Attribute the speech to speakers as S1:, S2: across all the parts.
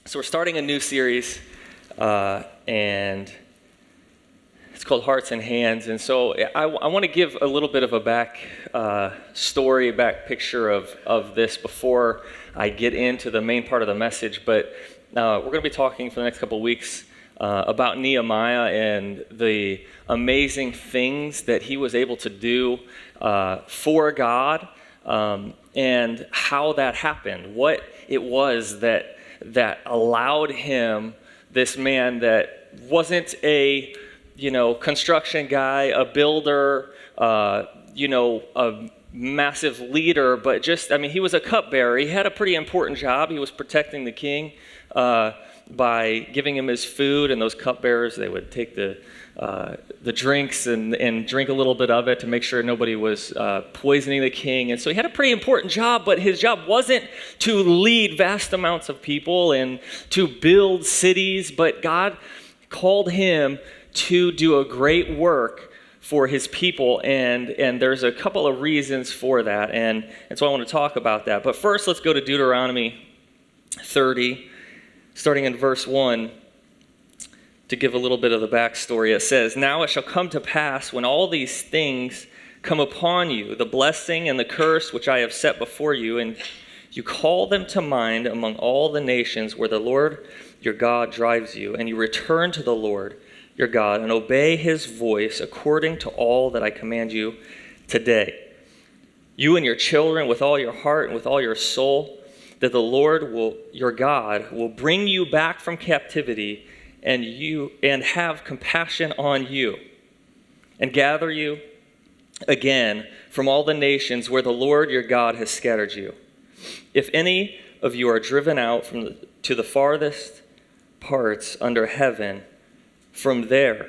S1: So we're starting a new series, and it's called Hearts and Hands. And so I want to give a little bit of a back story, back picture of this before I get into the main part of the message. But we're going to be talking for the next couple of weeks about Nehemiah and the amazing things that he was able to do for God, and how that happened, what it was that allowed him, this man that wasn't a, construction guy, a builder, a massive leader, but he was a cupbearer. He had a pretty important job. He was protecting the king by giving him his food, and those cupbearers, they would take the drinks and drink a little bit of it to make sure nobody was poisoning the king. And so he had a pretty important job, but his job wasn't to lead vast amounts of people and to build cities, but God called him to do a great work for his people, and there's a couple of reasons for that, and so I want to talk about that. But first, let's go to Deuteronomy 30, starting in verse 1. To give a little bit of the backstory, it says, "Now it shall come to pass when all these things come upon you, the blessing and the curse which I have set before you, and you call them to mind among all the nations where the Lord your God drives you, and you return to the Lord your God and obey his voice according to all that I command you today. You and your children with all your heart and with all your soul, that the Lord your God will bring you back from captivity and have compassion on you, and gather you again from all the nations where the Lord your God has scattered you. If any of you are driven out to the farthest parts under heaven, from there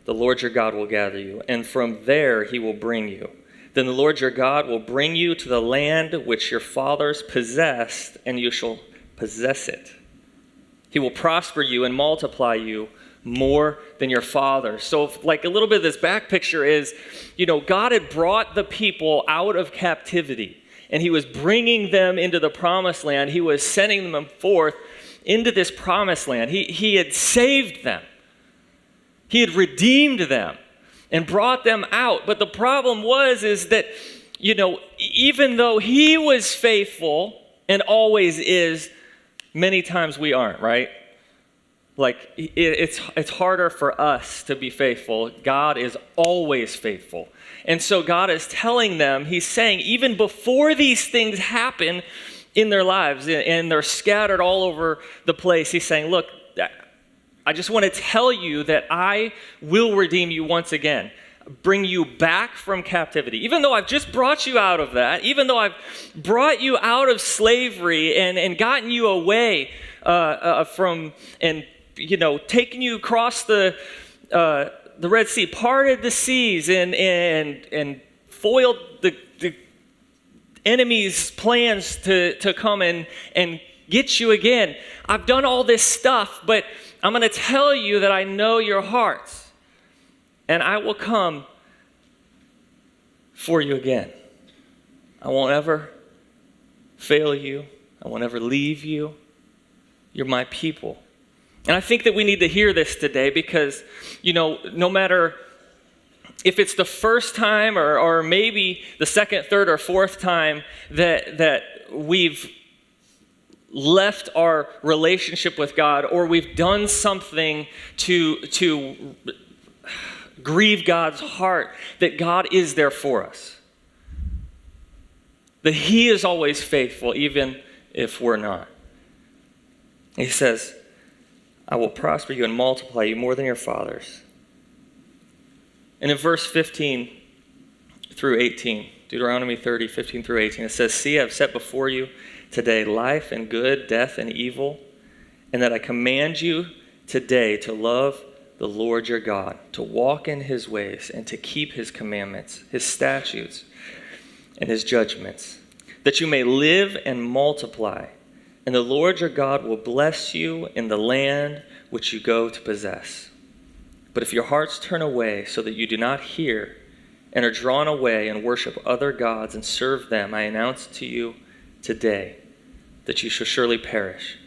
S1: the Lord your God will gather you, and from there he will bring you. Then the Lord your God will bring you to the land which your fathers possessed, and you shall possess it. He will prosper you and multiply you more than your father." So like a little bit of this back picture is, God had brought the people out of captivity, and he was bringing them into the promised land. He was sending them forth into this promised land. He had saved them. He had redeemed them and brought them out. But the problem is that, even though he was faithful and always is, many times we aren't, right? Like, it's harder for us to be faithful. God is always faithful. And so God is telling them, he's saying, even before these things happen in their lives, and they're scattered all over the place, he's saying, look, I just want to tell you that I will redeem you once again, bring you back from captivity. Even though I've just brought you out of that, even though I've brought you out of slavery and gotten you away from, and taken you across the Red Sea, parted the seas, and foiled the enemy's plans to come and get you again. I've done all this stuff, but I'm going to tell you that I know your hearts. And I will come for you again. I won't ever fail you. I won't ever leave you. You're my people. And I think that we need to hear this today because, no matter if it's the first time or maybe the second, third, or fourth time that we've left our relationship with God, or we've done something to grieve God's heart, that God is there for us. That he is always faithful, even if we're not. He says, I will prosper you and multiply you more than your fathers. And in verse 15 through 18, Deuteronomy 30, 15 through 18, it says, "See, I have set before you today life and good, death and evil, and that I command you today to love the Lord your God, to walk in his ways and to keep his commandments, his statutes, and his judgments, that you may live and multiply. And the Lord your God will bless you in the land which you go to possess. But if your hearts turn away so that you do not hear and are drawn away and worship other gods and serve them, I announce to you today that you shall surely perish.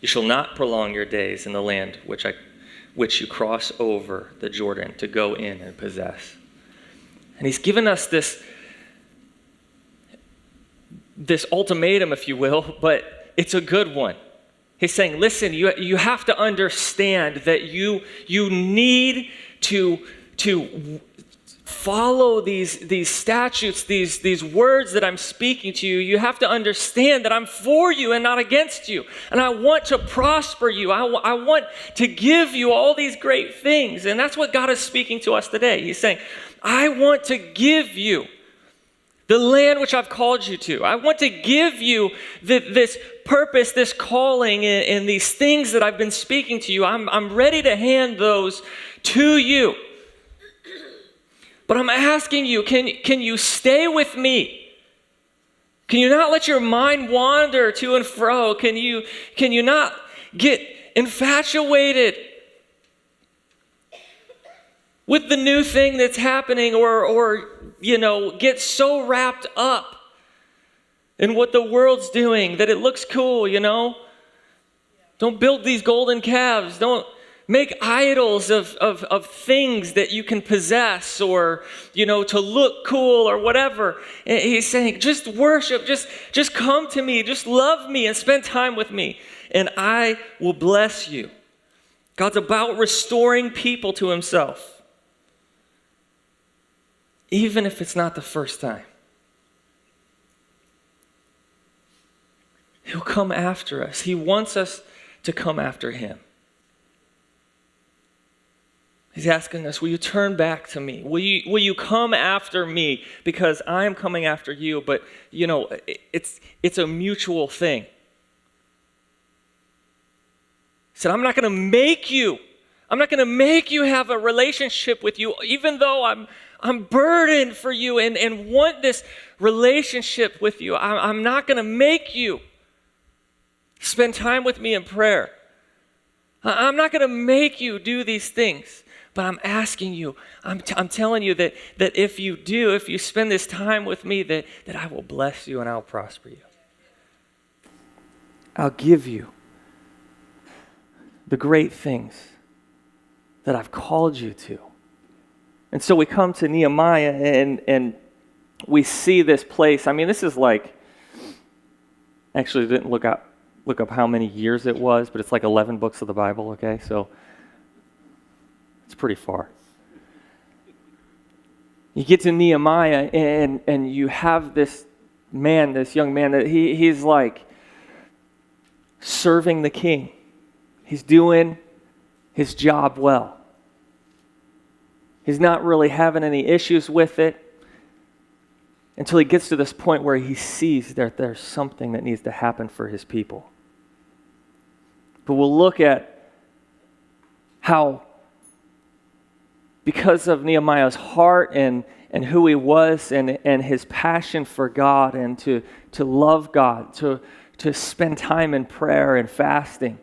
S1: You shall not prolong your days in the land which you cross over the Jordan to go in and possess. And he's given us this ultimatum, if you will, but it's a good one. He's saying, listen, you have to understand that you need to follow these statutes, these words that I'm speaking to you. You have to understand that I'm for you and not against you. And I want to prosper you. I want to give you all these great things. And that's what God is speaking to us today. He's saying, I want to give you the land which I've called you to. I want to give you this purpose, this calling, and these things that I've been speaking to you. I'm ready to hand those to you. But I'm asking you, can you stay with me? Can you not let your mind wander to and fro? Can you not get infatuated with the new thing that's happening, or get so wrapped up in what the world's doing that it looks cool, Don't build these golden calves. Don't make idols of things that you can possess or, to look cool or whatever. And he's saying, just worship, just come to me, just love me and spend time with me, and I will bless you. God's about restoring people to himself, even if it's not the first time. He'll come after us. He wants us to come after him. He's asking us, will you turn back to me? Will you come after me? Because I am coming after you, but it's a mutual thing. He said, I'm not going to make you have a relationship with you, even though I'm burdened for you and want this relationship with you. I'm not going to make you spend time with me in prayer. I'm not going to make you do these things. But I'm asking you, I'm telling you that if you spend this time with me, that I will bless you and I'll prosper you. I'll give you the great things that I've called you to. And so we come to Nehemiah and we see this place. I mean, this is like, actually didn't look up how many years it was, but it's like 11 books of the Bible, okay? So it's pretty far. You get to Nehemiah and you have this young man that he's like serving the king. He's doing his job well. He's not really having any issues with it until he gets to this point where he sees that there's something that needs to happen for his people. But we'll look at how, because of Nehemiah's heart and who he was and his passion for God and to love God, to spend time in prayer and fasting,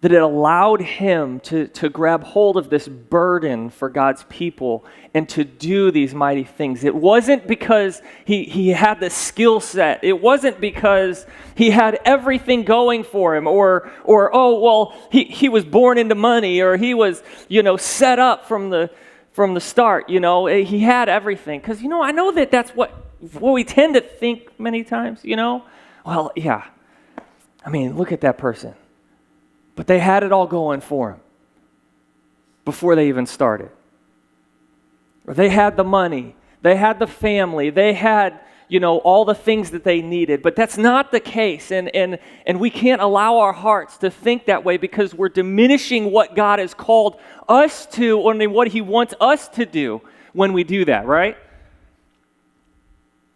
S1: that it allowed him to grab hold of this burden for God's people and to do these mighty things. It wasn't because he had the skill set. It wasn't because he had everything going for him or he was born into money, or he was, set up from the start. He had everything. Because, I know that's what we tend to think many times, Well, yeah. I mean, look at that person. But they had it all going for them before they even started. Or they had the money, they had the family, they had, all the things that they needed. But that's not the case. And we can't allow our hearts to think that way, because we're diminishing what God has called us to, or what he wants us to do when we do that, right?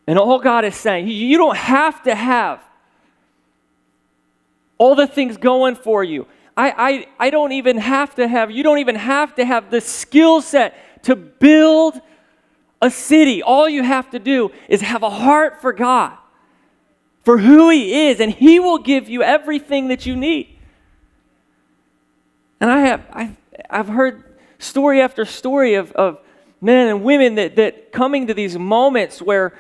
S1: And all God is saying, you don't have to have all the things going for you. I don't even have to have, you don't even have to have the skill set to build a city. All you have to do is have a heart for God, for who he is, and he will give you everything that you need. And I've heard story after story of men and women that coming to these moments where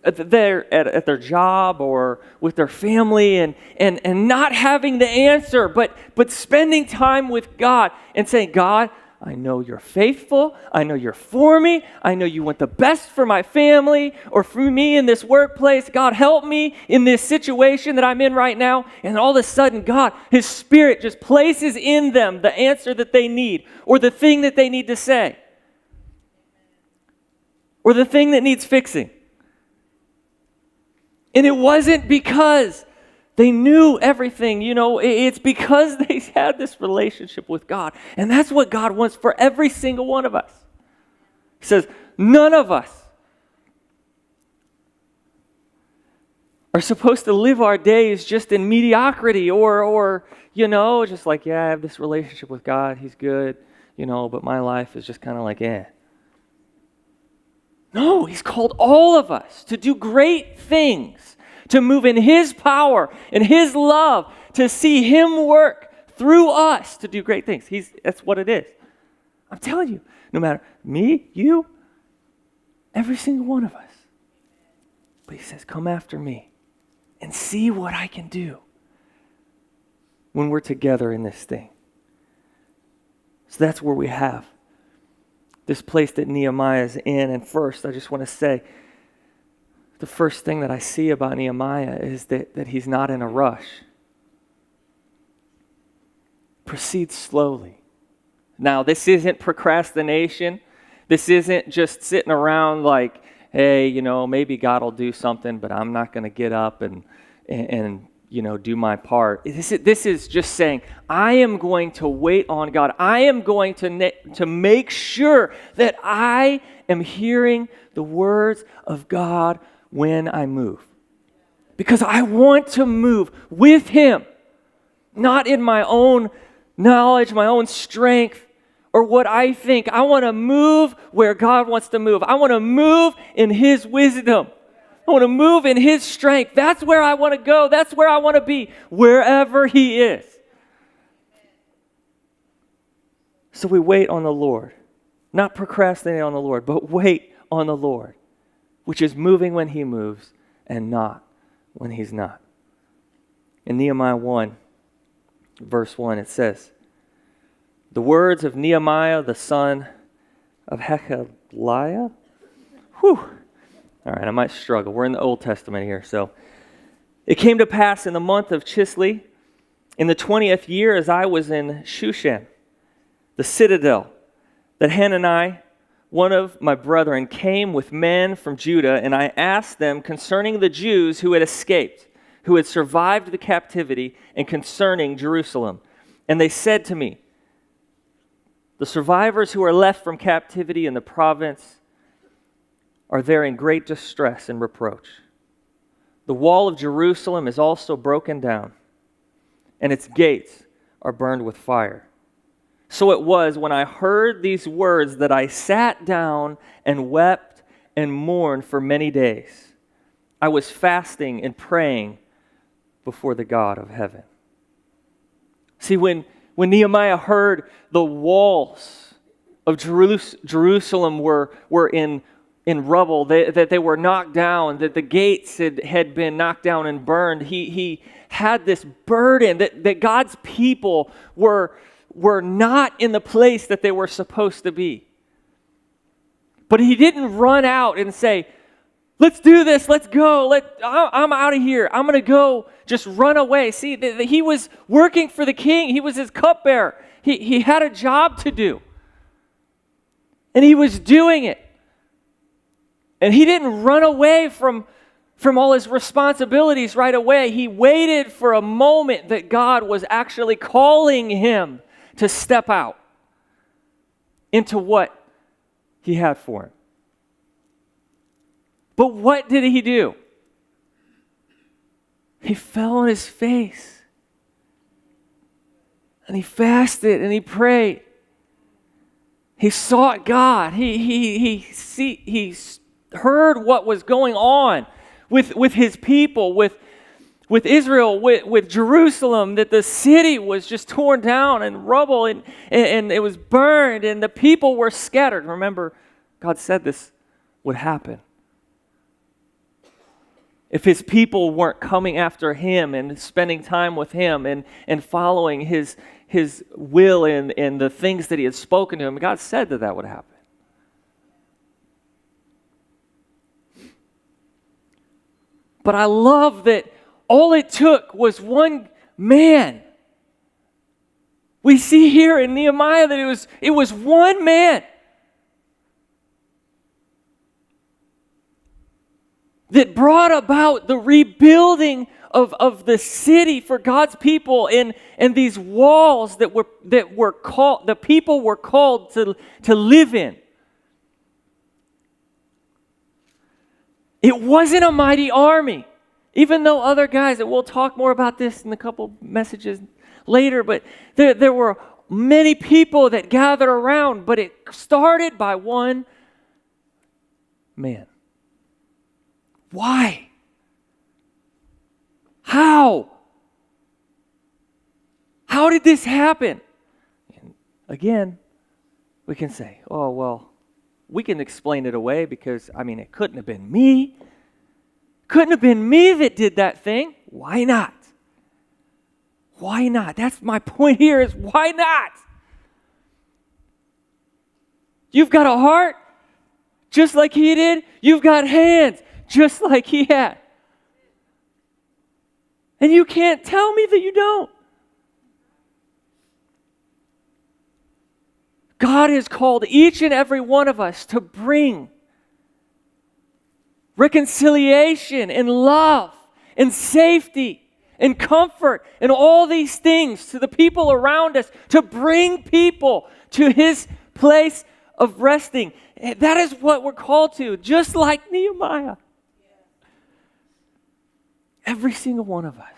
S1: at their job or with their family and not having the answer, but spending time with God and saying, God, I know you're faithful. I know you're for me. I know you want the best for my family or for me in this workplace. God, help me in this situation that I'm in right now. And all of a sudden, God, His Spirit just places in them the answer that they need or the thing that they need to say or the thing that needs fixing. And it wasn't because they knew everything, it's because they had this relationship with God. And that's what God wants for every single one of us. He says, none of us are supposed to live our days just in mediocrity or just like, yeah, I have this relationship with God. He's good, but my life is just kind of like, eh. No, He's called all of us to do great things, to move in His power and His love, to see Him work through us to do great things. That's what it is. I'm telling you, no matter me, you, every single one of us. But He says, come after me and see what I can do when we're together in this thing. So that's where we have this place that Nehemiah is in. And first, I just want to say, the first thing that I see about Nehemiah is that he's not in a rush. Proceed slowly. Now, this isn't procrastination. This isn't just sitting around like, hey, maybe God will do something, but I'm not going to get up and do my part. This is just saying, I am going to wait on God. I am going to make sure that I am hearing the words of God when I move. Because I want to move with Him, not in my own knowledge, my own strength, or what I think. I want to move where God wants to move. I want to move in His wisdom. I want to move in His strength. That's where I want to go. That's where I want to be, wherever He is. So we wait on the Lord. Not procrastinate on the Lord, but wait on the Lord, which is moving when He moves and not when He's not. In Nehemiah 1, verse 1, it says, the words of Nehemiah, the son of Hekeliah. All right, I might struggle. We're in the Old Testament here. So, it came to pass in the month of Chislev, in the 20th year, as I was in Shushan, the citadel, that Hanani, one of my brethren, came with men from Judah, and I asked them concerning the Jews who had escaped, who had survived the captivity, and concerning Jerusalem. And they said to me, the survivors who are left from captivity in the province are there in great distress and reproach. The wall of Jerusalem is also broken down, and its gates are burned with fire. So it was when I heard these words that I sat down and wept and mourned for many days. I was fasting and praying before the God of heaven. See, when Nehemiah heard the walls of Jerusalem were in rubble, that they were knocked down, that the gates had been knocked down and burned, he had this burden that God's people were not in the place that they were supposed to be. But he didn't run out and say, let's do this, let's go, I'm out of here, I'm going to go just run away. See, he was working for the king. He was his cupbearer. He had a job to do. And he was doing it. And he didn't run away from all his responsibilities right away. He waited for a moment that God was actually calling him to step out into what He had for him. But what did he do? He fell on his face. And he fasted and he prayed. He sought God. He heard what was going on with his people, with Israel, with Jerusalem, that the city was just torn down and rubble and it was burned and the people were scattered. Remember, God said this would happen. if his people weren't coming after him and spending time with him and following his will and the things that he had spoken to him. God said that would happen. But I love that all it took was one man. We see here in Nehemiah that it was one man that brought about the rebuilding of the city for God's people and these walls that were called, the people were called to live in. It wasn't a mighty army, even though other guys, and we'll talk more about this in a couple messages later, but there were many people that gathered around, but it started by one man. Why? How? How did this happen? And again, we can say, oh, well, we can explain it away because, it couldn't have been me. Couldn't have been me that did that thing. Why not? Why not? That's my point here is why not? You've got a heart just like he did. You've got hands just like he had. And you can't tell me that you don't. God has called each and every one of us to bring reconciliation and love and safety and comfort and all these things to the people around us, to bring people to his place of resting. That is what we're called to, just like Nehemiah. Every single one of us.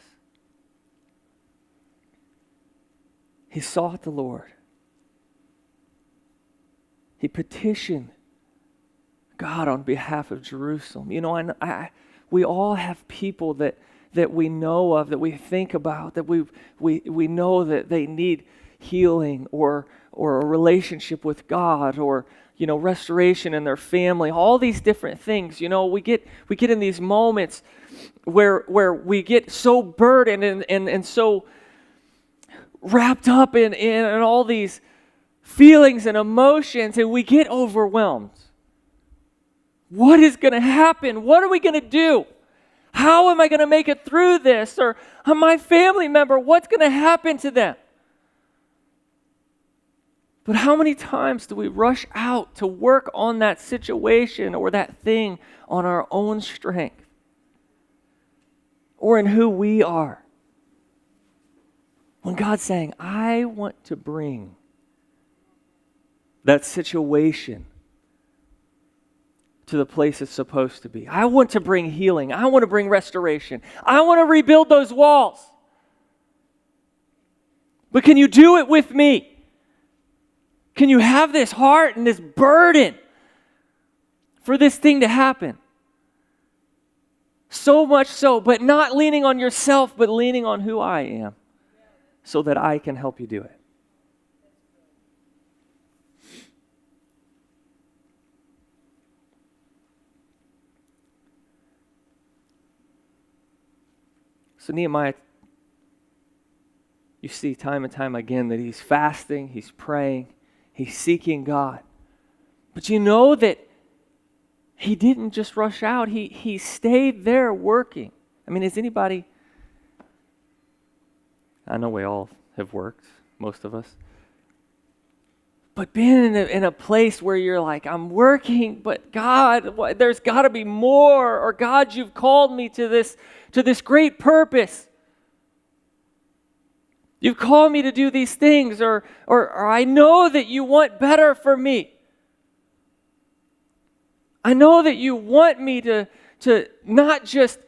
S1: He sought the Lord. He petitioned God on behalf of Jerusalem. We all have people that we know of, that we think about, that we know that they need healing or a relationship with God or restoration in their family. All these different things. We get in these moments where we get so burdened and so wrapped up in all these feelings and emotions, and we get overwhelmed. What is going to happen? What are we going to do? How am I going to make it through this? Or my family member, what's going to happen to them? But how many times do we rush out to work on that situation or that thing on our own strength or in who we are? When God's saying, I want to bring that situation to the place it's supposed to be. I want to bring healing. I want to bring restoration. I want to rebuild those walls. But can you do it with me? Can you have this heart and this burden for this thing to happen? So much so, but not leaning on yourself, but leaning on who I am so that I can help you do it. So Nehemiah, you see time and time again that he's fasting, he's praying, he's seeking God. But you know that he didn't just rush out. He stayed there working. Is anybody... I know we all have worked, most of us. But being in a place where you're like, I'm working, but God, there's got to be more. Or God, you've called me to this great purpose. You've called me to do these things, or I know that you want better for me. I know that you want me to not just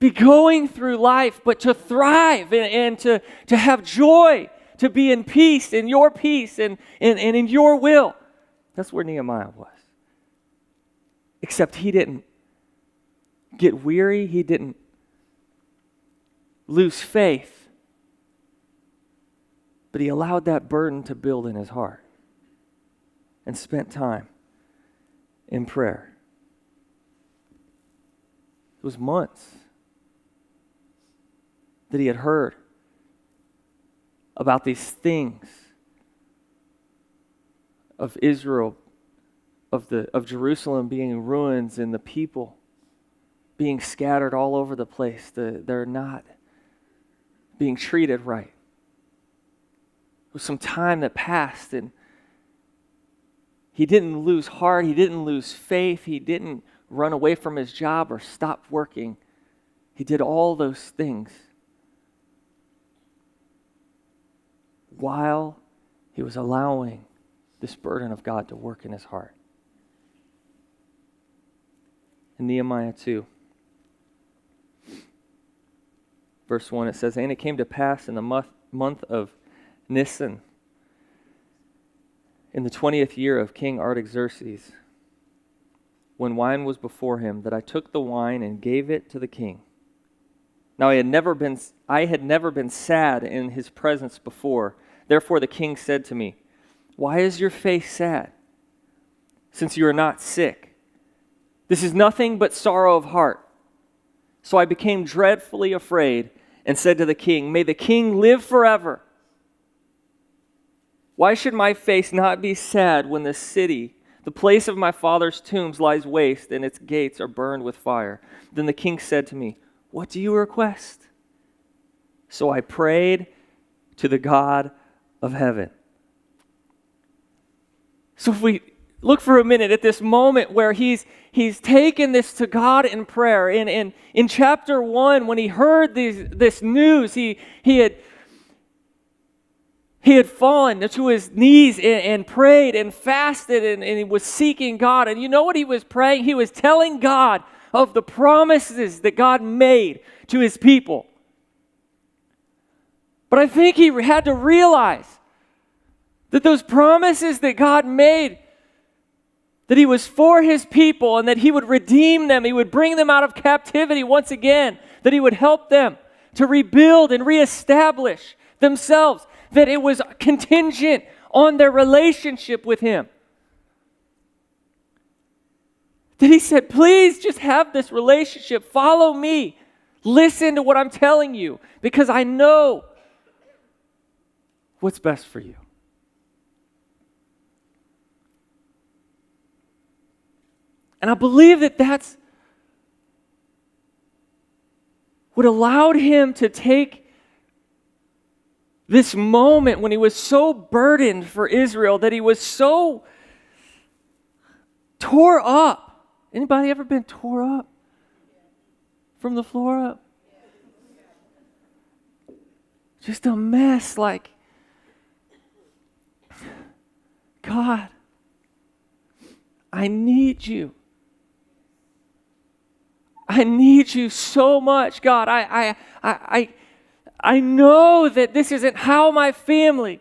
S1: be going through life, but to thrive and to have joy, to be in peace, in your peace and in your will. That's where Nehemiah was. Except he didn't get weary. He didn't lose faith. But he allowed that burden to build in his heart and spent time in prayer. It was months that he had heard about these things of Israel, of Jerusalem being in ruins and the people being scattered all over the place. They're not being treated right. It was some time that passed, and he didn't lose heart. He didn't lose faith. He didn't run away from his job or stop working. He did all those things while he was allowing this burden of God to work in his heart. In Nehemiah 2, verse 1, it says, "And it came to pass in the month of Nisan, in the 20th year of King Artaxerxes, when wine was before him, that I took the wine and gave it to the king. Now I had never been sad in his presence before. Therefore the king said to me, 'Why is your face sad, since you are not sick? This is nothing but sorrow of heart.' So I became dreadfully afraid and said to the king, 'May the king live forever. Why should my face not be sad when the city, the place of my father's tombs, lies waste and its gates are burned with fire?' Then the king said to me, 'What do you request?' So I prayed to the God of heaven." So if we look for a minute at this moment where he's taken this to God in prayer. In chapter 1, when he heard this news, he had fallen to his knees and prayed and fasted and he was seeking God. And you know what he was praying? He was telling God of the promises that God made to his people. But I think he had to realize that those promises that God made, that he was for his people and that he would redeem them, he would bring them out of captivity once again, that he would help them to rebuild and reestablish themselves, that it was contingent on their relationship with him. That he said, "Please just have this relationship, follow me, listen to what I'm telling you, because I know what's best for you." And I believe that that's what allowed him to take this moment when he was so burdened for Israel, that he was so tore up. Anybody ever been tore up? From the floor up? Just a mess, like, God, I need you. I need you so much, God. I know that this isn't how my family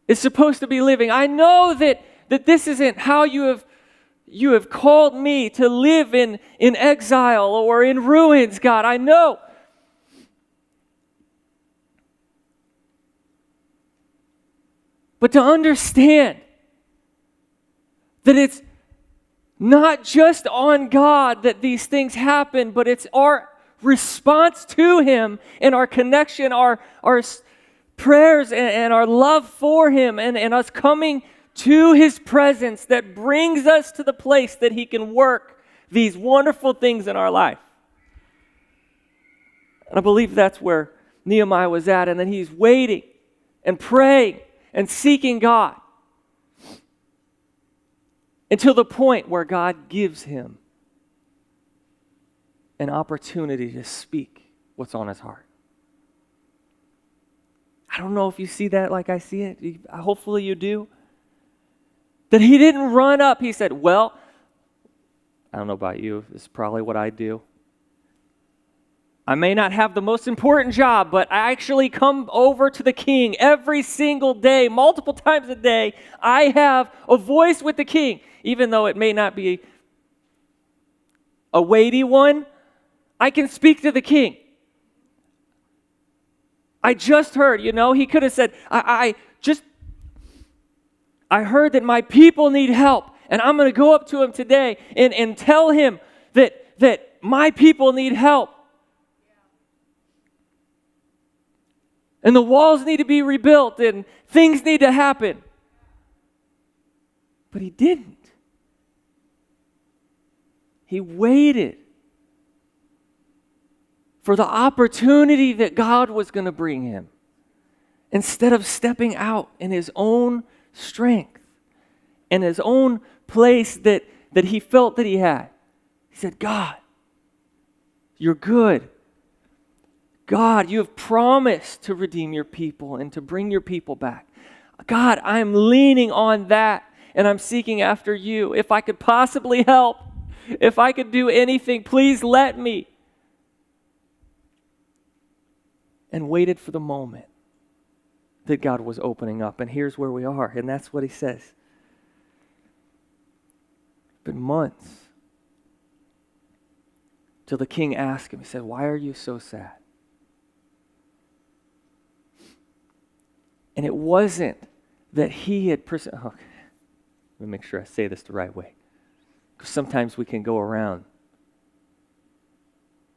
S1: is supposed to be living. I know that this isn't how you have called me to live in exile or in ruins, God. I know. But to understand that it's not just on God that these things happen, but it's our response to him and our connection, our prayers and our love for him and us coming to his presence that brings us to the place that he can work these wonderful things in our life. And I believe that's where Nehemiah was at, and that he's waiting and praying and seeking God until the point where God gives him an opportunity to speak what's on his heart. I don't know if you see that like I see it. Hopefully you do. That he didn't run up. He said, "Well, I don't know about you. This is probably what I do. I may not have the most important job, but I actually come over to the king every single day, multiple times a day. I have a voice with the king, even though it may not be a weighty one. I can speak to the king. I just heard, he could have said, I heard that my people need help,
S2: and I'm going to go up to him today and tell him that my people need help. And the walls need to be rebuilt and things need to happen. But he didn't. He waited for the opportunity that God was going to bring him, instead of stepping out in his own strength and his own place that he felt that he had. He said, God, you're good. God, you have promised to redeem your people and to bring your people back. God, I'm leaning on that and I'm seeking after you. If I could possibly help, if I could do anything, please let me. And waited for the moment that God was opening up. And here's where we are. And that's what he says. It's been months till the king asked him, he said, why are you so sad? And it wasn't that he had okay, let me make sure I say this the right way. Because sometimes we can go around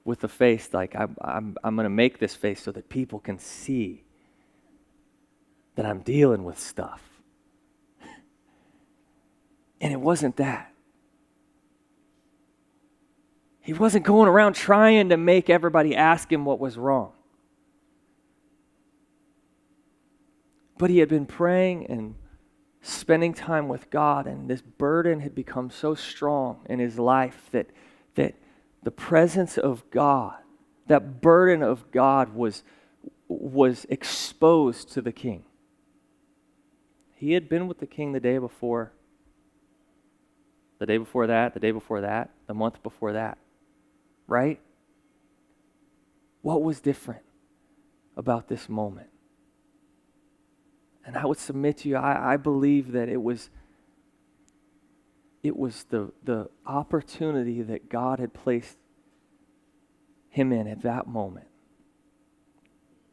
S2: with a face like, I'm going to make this face so that people can see that I'm dealing with stuff. And it wasn't that. He wasn't going around trying to make everybody ask him what was wrong. But he had been praying and spending time with God, and this burden had become so strong in his life that the presence of God, that burden of God was exposed to the king. He had been with the king the day before, the day before that, the day before that, the month before that, right? What was different about this moment? And I would submit to you, I believe that it was the opportunity that God had placed him in at that moment.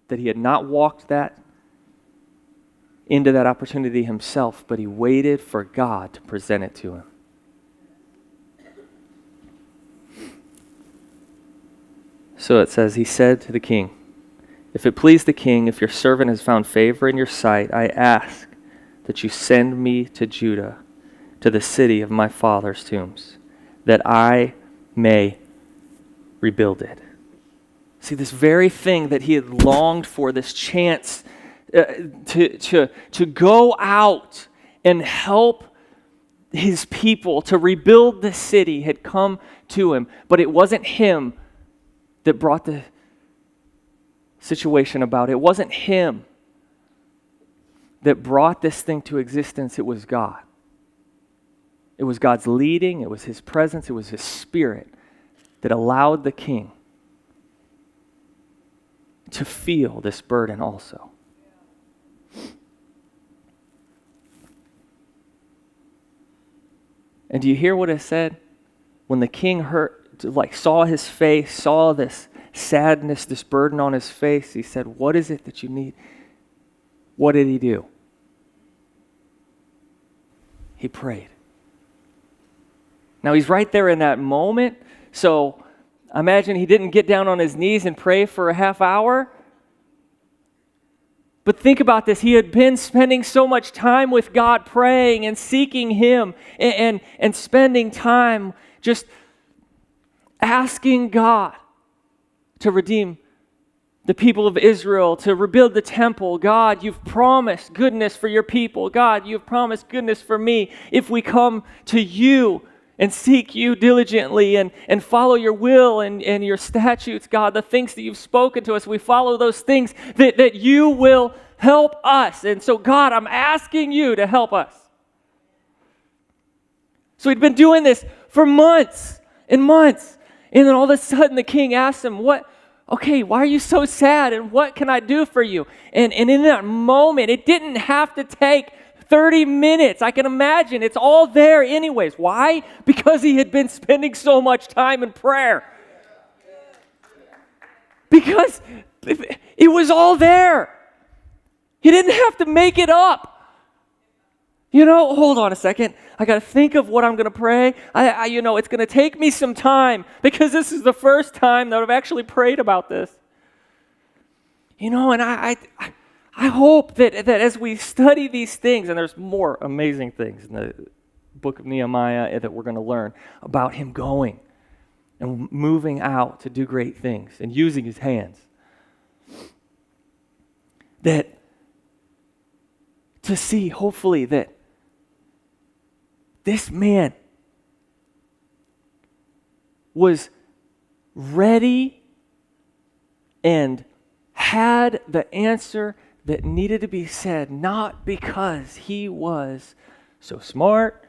S2: That he had not walked into that opportunity himself, but he waited for God to present it to him. So it says, he said to the king, if it please the king, if your servant has found favor in your sight, I ask that you send me to Judah, to the city of my father's tombs, that I may rebuild it. See, this very thing that he had longed for, this chance to go out and help his people, to rebuild the city, had come to him. But it wasn't him that brought the situation about. It wasn't him that brought this thing to existence. It was God. It was God's leading. It was his presence. It was his spirit that allowed the king to feel this burden also. And do you hear what it said? When the king saw his face, saw this sadness, this burden on his face, he said, what is it that you need? What did he do? He prayed. Now he's right there in that moment, so I imagine he didn't get down on his knees and pray for a half hour. But think about this. He had been spending so much time with God, praying and seeking him and spending time just asking God to redeem the people of Israel, to rebuild the temple. God, you've promised goodness for your people. God, you've promised goodness for me. If we come to you and seek you diligently and follow your will and your statutes, God, the things that you've spoken to us, we follow those things, that you will help us. And so, God, I'm asking you to help us. So he'd been doing this for months and months. And then all of a sudden the king asked him, why are you so sad? And what can I do for you? And in that moment, it didn't have to take 30 minutes. I can imagine it's all there anyways. Why? Because he had been spending so much time in prayer. Because it was all there. He didn't have to make it up. Hold on a second. I got to think of what I'm going to pray. It's going to take me some time because this is the first time that I've actually prayed about this. And I hope that as we study these things, and there's more amazing things in the book of Nehemiah that we're going to learn about him going and moving out to do great things and using his hands, that to see, hopefully, that this man was ready and had the answer that needed to be said, not because he was so smart,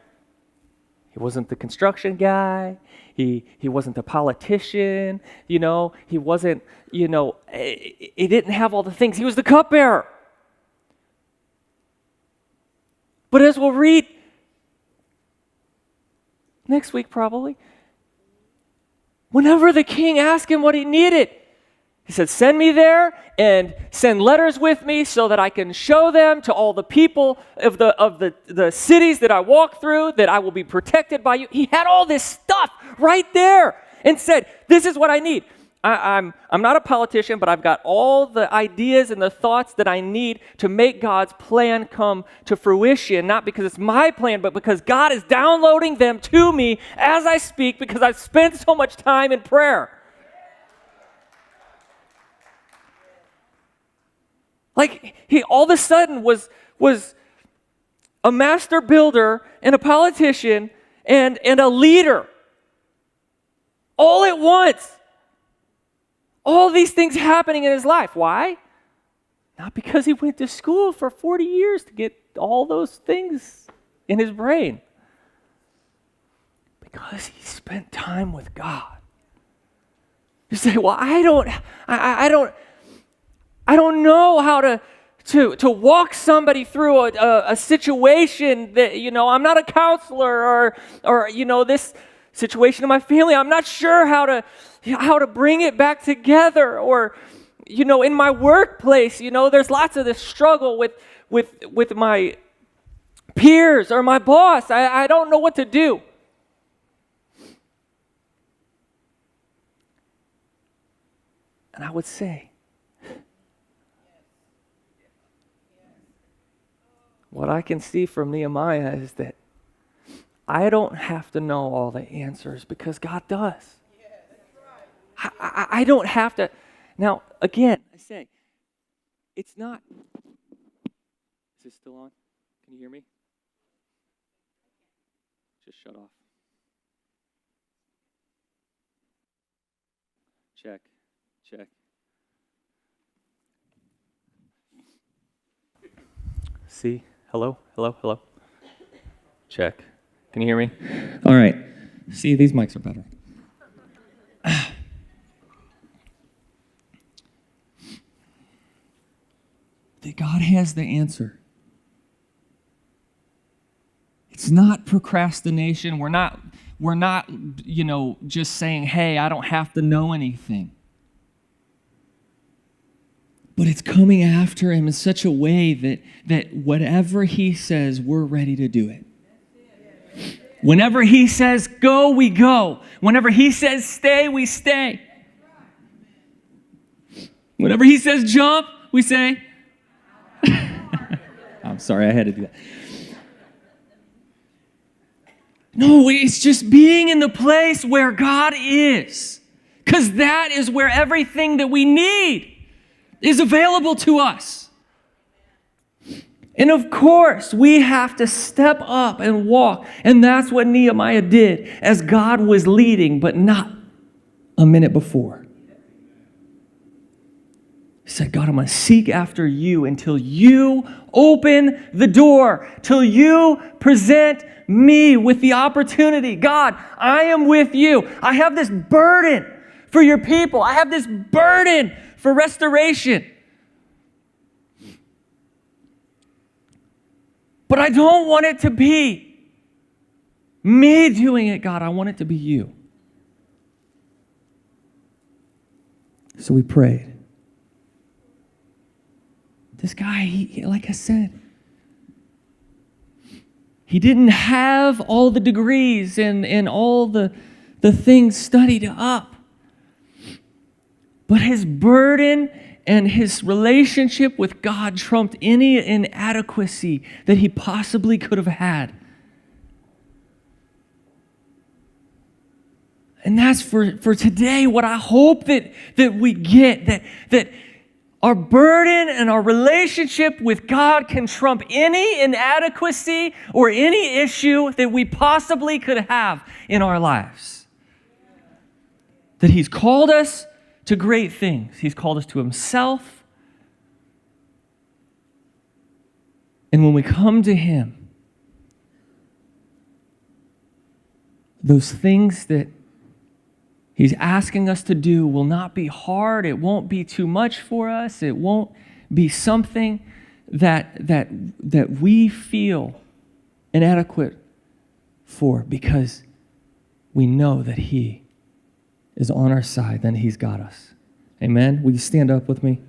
S2: he wasn't the construction guy, he wasn't the politician, he wasn't, he didn't have all the things. He was the cupbearer. But as we'll read next week probably, whenever the king asked him what he needed, he said, send me there and send letters with me so that I can show them to all the people of the cities that I walk through, that I will be protected by you. He had all this stuff right there and said, this is what I need. I'm not a politician, but I've got all the ideas and the thoughts that I need to make God's plan come to fruition, not because it's my plan, but because God is downloading them to me as I speak because I've spent so much time in prayer. Like he all of a sudden was a master builder and a politician and a leader all at once. All these things happening in his life. Why? Not because he went to school for 40 years to get all those things in his brain. Because he spent time with God. You say, well, I don't know how to walk somebody through a situation that, I'm not a counselor or this situation in my family. I'm not sure how to bring it back together, or, in my workplace, there's lots of this struggle with my peers or my boss. I don't know what to do. And I would say, what I can see from Nehemiah is that I don't have to know all the answers because God does. I don't have to. Now, again, I say, it's not. Is this still on? Can you hear me? Just shut off. Check. See? Hello? Check. Can you hear me? All right. See, these mics are better. That God has the answer. It's not procrastination. We're not, just saying, hey, I don't have to know anything. But it's coming after him in such a way that whatever he says, we're ready to do it. Whenever he says go, we go. Whenever he says stay, we stay. Whenever he says jump, we say, I'm sorry, I had to do that. No, it's just being in the place where God is. Because that is where everything that we need is available to us. And of course, we have to step up and walk. And that's what Nehemiah did as God was leading, but not a minute before. He said, God, I'm going to seek after you until you open the door, till you present me with the opportunity. God, I am with you. I have this burden for your people. I have this burden for restoration. But I don't want it to be me doing it, God. I want it to be you. So we prayed. This guy, he, like I said, He didn't have all the degrees and all the things studied up. But his burden and his relationship with God trumped any inadequacy that he possibly could have had. And that's for today what I hope that we get, that our burden and our relationship with God can trump any inadequacy or any issue that we possibly could have in our lives. That he's called us to great things. He's called us to himself. And when we come to him, those things that he's asking us to do will not be hard. It won't be too much for us. It won't be something that we feel inadequate for, because we know that he is on our side, then he's got us. Amen? Will you stand up with me?